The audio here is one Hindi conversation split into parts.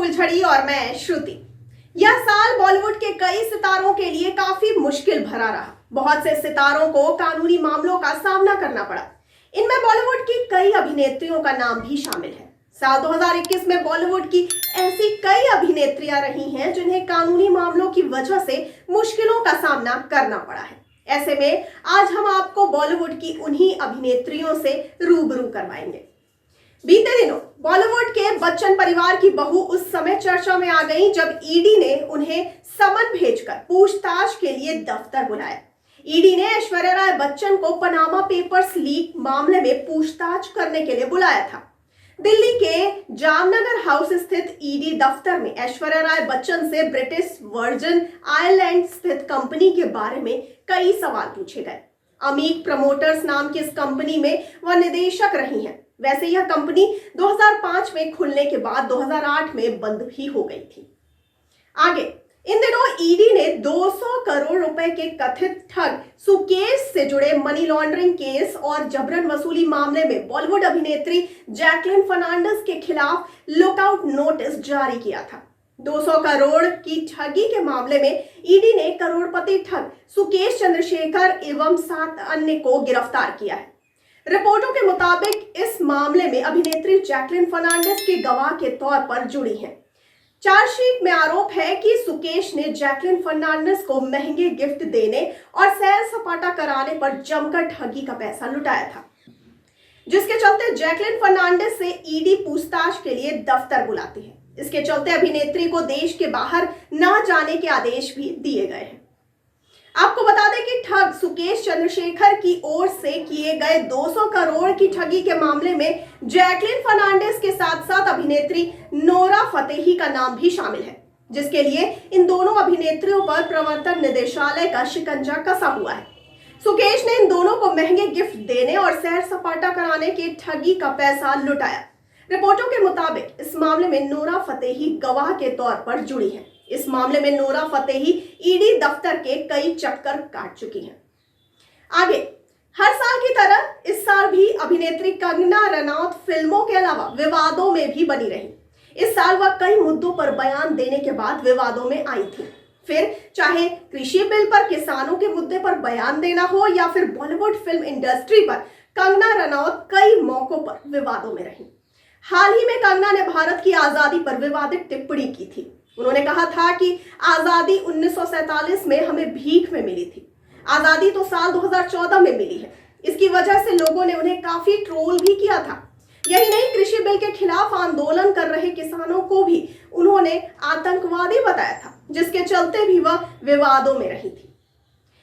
फुलझड़ी और मैं श्रुति। यह साल बॉलीवुड के कई सितारों के लिए काफी मुश्किल भरा रहा। बहुत से सितारों को कानूनी मामलों का सामना करना पड़ा। इनमें बॉलीवुड की कई अभिनेत्रियों का नाम भी शामिल है। साल 2021 में बॉलीवुड की ऐसी कई अभिनेत्रियां रही हैं जिन्हें कानूनी मामलों की वजह से मुश्किलों का सामना करना पड़ा है। ऐसे में आज हम आपको बॉलीवुड की उन्हीं अभिनेत्रियों से रूबरू करवाएंगे। बीते दिनों बॉलीवुड के बच्चन परिवार की बहू उस समय चर्चा में आ गई जब ईडी ने उन्हें समन भेजकर पूछताछ के लिए दफ्तर बुलाया। ईडी ने ऐश्वर्या राय बच्चन को पनामा पेपर्स लीक मामले में पूछताछ करने के लिए बुलाया था। दिल्ली के जामनगर हाउस स्थित ईडी दफ्तर में ऐश्वर्या राय बच्चन से ब्रिटिश वर्जिन आइलैंड स्थित कंपनी के बारे में कई सवाल पूछे गए। अमीक प्रमोटर्स नाम की इस कंपनी में वह निदेशक रही हैं। वैसे यह कंपनी 2005 में खुलने के बाद 2008 में बंद भी हो गई थी। आगे इन दिनों ईडी ने 200 करोड़ रुपए के कथित ठग सुकेश से जुड़े मनी लॉन्ड्रिंग केस और जबरन वसूली मामले में बॉलीवुड अभिनेत्री जैकलिन फर्नांडिस के खिलाफ लुकआउट नोटिस जारी किया था। 200 करोड़ की ठगी के मामले में ईडी ने करोड़पति ठग सुकेश चंद्रशेखर एवं 7 अन्य को गिरफ्तार किया है। रिपोर्टों के मुताबिक इस मामले में अभिनेत्री जैकलिन फर्नांडिस के गवाह के तौर पर जुड़ी हैं। चार्जशीट में आरोप है कि सुकेश ने जैकलिन फर्नांडिस को महंगे गिफ्ट देने और सैर सपाटा कराने पर जमकर ठगी का पैसा लुटाया था, जिसके चलते जैकलिन फर्नांडिस से ईडी पूछताछ के लिए दफ्तर बुलाती है। इसके चलते अभिनेत्री को देश के बाहर न जाने के आदेश भी दिए गए हैं। आपको बता दें कि ठग सुकेश चंद्रशेखर की ओर से किए गए 200 करोड़ की ठगी के मामले में जैकलिन फर्नांडिस के साथ साथ अभिनेत्री नोरा फतेही का नाम भी शामिल है, जिसके लिए इन दोनों अभिनेत्रियों पर प्रवर्तन निदेशालय का शिकंजा कसा हुआ है। सुकेश ने इन दोनों को महंगे गिफ्ट देने और सैर सपाटा कराने के ठगी का पैसा लुटाया। रिपोर्टों के मुताबिक इस मामले में नोरा फतेही गवाह के तौर पर जुड़ी है। इस मामले में नोरा फतेही ईडी दफ्तर के कई चक्कर काट चुकी हैं। आगे हर साल की तरह इस साल भी अभिनेत्री कंगना रनौत फिल्मों के अलावा विवादों में भी बनी रही। इस साल वह कई मुद्दों पर बयान देने के बाद विवादों में आई थी। फिर चाहे कृषि बिल पर किसानों के मुद्दे पर बयान देना हो या फिर बॉलीवुड फिल्म इंडस्ट्री पर, कंगना रनौत कई मौकों पर विवादों में रही। हाल ही में कंगना ने भारत की आजादी पर विवादित टिप्पणी की थी। उन्होंने कहा था कि आजादी 1947 में हमें भीख में मिली थी, आजादी तो साल 2014 में मिली है। इसकी वजह से लोगों ने उन्हें काफी ट्रोल भी किया था। यही नहीं, कृषि बिल के खिलाफ आंदोलन कर रहे किसानों को भी उन्होंने आतंकवादी बताया था, जिसके चलते भी वह विवादों में रही थी।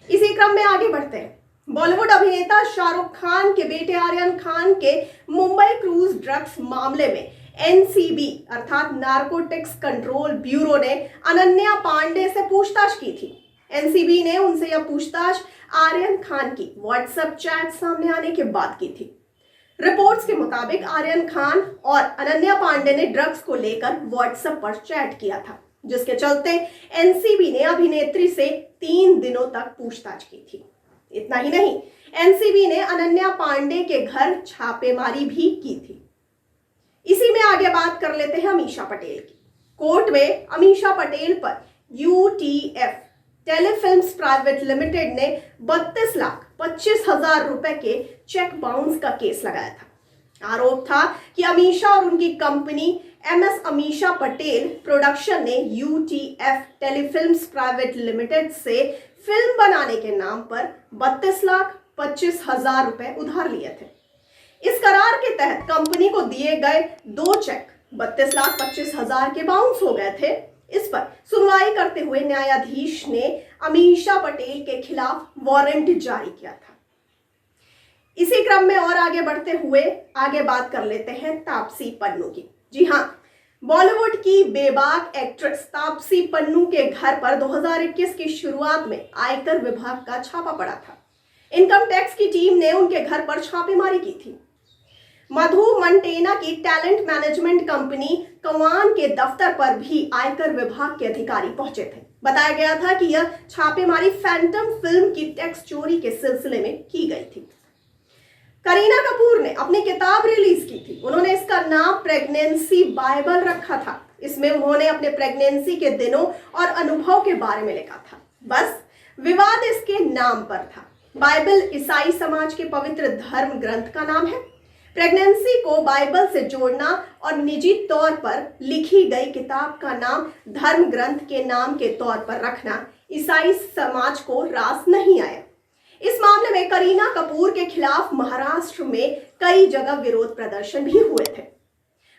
इसी क्रम में आगे बढ़ते हैं। बॉलीवुड अभिनेता शाहरुख खान के बेटे आर्यन खान के मुंबई क्रूज ड्रग्स मामले में एनसीबी अर्थात नार्कोटिक्स कंट्रोल ब्यूरो ने अनन्या पांडे से पूछताछ की थी। एनसीबी ने उनसे यह पूछताछ आर्यन खान की व्हाट्सएप चैट सामने आने के बाद की थी। रिपोर्ट्स के मुताबिक आर्यन खान और अनन्या पांडे ने ड्रग्स को लेकर व्हाट्सएप पर चैट किया था, जिसके चलते एनसीबी ने अभिनेत्री से 3 दिनों तक पूछताछ की थी। इतना ही नहीं, एनसीबी ने अनन्या पांडे के घर छापेमारी भी की थी। इसी में आगे बात कर लेते हैं अमीषा पटेल की। कोर्ट में अमीषा पटेल पर यूटीएफ टेलीफिल्म्स प्राइवेट लिमिटेड ने 32,25,000 रुपए के चेक बाउंस का केस लगाया था। आरोप था कि अमीषा और उनकी company MS Amisha Patel production ने यूटीएफ टेलीफिल्म्स प्राइवेट लिमिटेड से फिल्म बनाने के नाम पर 32,25,000 रुपए उधार लिए थे। इस करार के तहत कंपनी को दिए गए 2 चेक 32,25,000 के बाउंस हो गए थे। इस पर सुनवाई करते हुए न्यायाधीश ने अमीषा पटेल के खिलाफ वारंट जारी किया था। इसी क्रम में और आगे बढ़ते हुए आगे बात कर लेते हैं तापसी पन्नू की। जी हाँ, बॉलीवुड की बेबाक एक्ट्रेस तापसी पन्नू के घर पर 2021 की शुरुआत में आयकर विभाग का छापा पड़ा था। इनकम टैक्स की टीम ने उनके घर पर छापेमारी की थी। मधु मंटेना की टैलेंट मैनेजमेंट कंपनी कवान के दफ्तर पर भी आयकर विभाग के अधिकारी पहुंचे थे। बताया गया था कि यह छापेमारी फैंटम फिल्म की टैक्स चोरी के सिलसिले में की गई थी। करीना कपूर ने अपनी किताब रिलीज की थी। उन्होंने इसका नाम प्रेगनेंसी बाइबल रखा था। इसमें उन्होंने अपने प्रेगनेंसी के दिनों और अनुभव के बारे में लिखा था। बस विवाद इसके नाम पर था। बाइबल ईसाई समाज के पवित्र धर्म ग्रंथ का नाम है। प्रेगनेंसी को बाइबल से जोड़ना और निजी तौर पर लिखी गई किताब का नाम धर्म ग्रंथ के नाम के तौर पर रखना ईसाई समाज को रास नहीं आया। इस मामले में करीना कपूर के खिलाफ महाराष्ट्र में कई जगह विरोध प्रदर्शन भी हुए थे।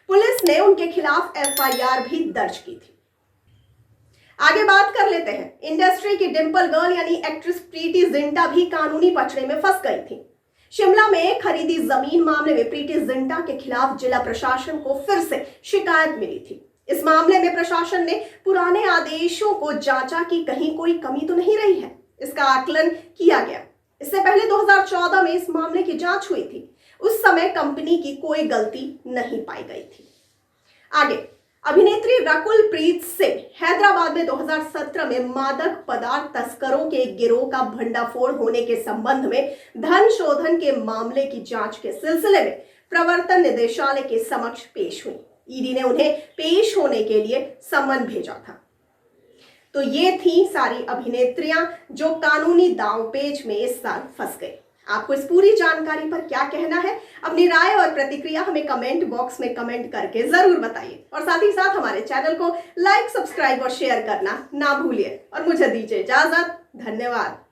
पुलिस ने उनके खिलाफ एफआईआर भी दर्ज की थी। आगे बात कर लेते हैं। इंडस्ट्री की डिंपल गर्ल यानी एक्ट्रेस प्रीति जिंटा भी कानूनी पचड़े में फंस गई थी। शिमला में खरीदी जमीन मामले में प्रीति जिंटा के खिलाफ जिला प्रशासन को फिर से शिकायत मिली थी। इस मामले में प्रशासन ने पुराने आदेशों को जांचा कि कहीं कोई कमी तो नहीं रही है। इसका आकलन किया गया। इससे पहले 2014 में इस मामले की जांच हुई थी। उस समय कंपनी की कोई गलती नहीं पाई गई थी। आगे, अभिनेत्री रकुल प्रीत सिंह हैदराबाद में 2017 में मादक पदार्थ तस्करों के एक गिरोह का भंडाफोड़ होने के संबंध में धन शोधन के मामले की जांच के सिलसिले में प्रवर्तन निदेशालय के समक्ष पेश हुई। ईडी ने उन्हें पेश होने के लिए सम्मन भेजा था। तो ये थी सारी अभिनेत्रियां जो कानूनी दांवपेच में इस साल फंस गई। आपको इस पूरी जानकारी पर क्या कहना है? अपनी राय और प्रतिक्रिया हमें कमेंट बॉक्स में कमेंट करके जरूर बताइए और साथ ही साथ हमारे चैनल को लाइक, सब्सक्राइब और शेयर करना ना भूलिए। और मुझे दीजिए इजाजत। धन्यवाद।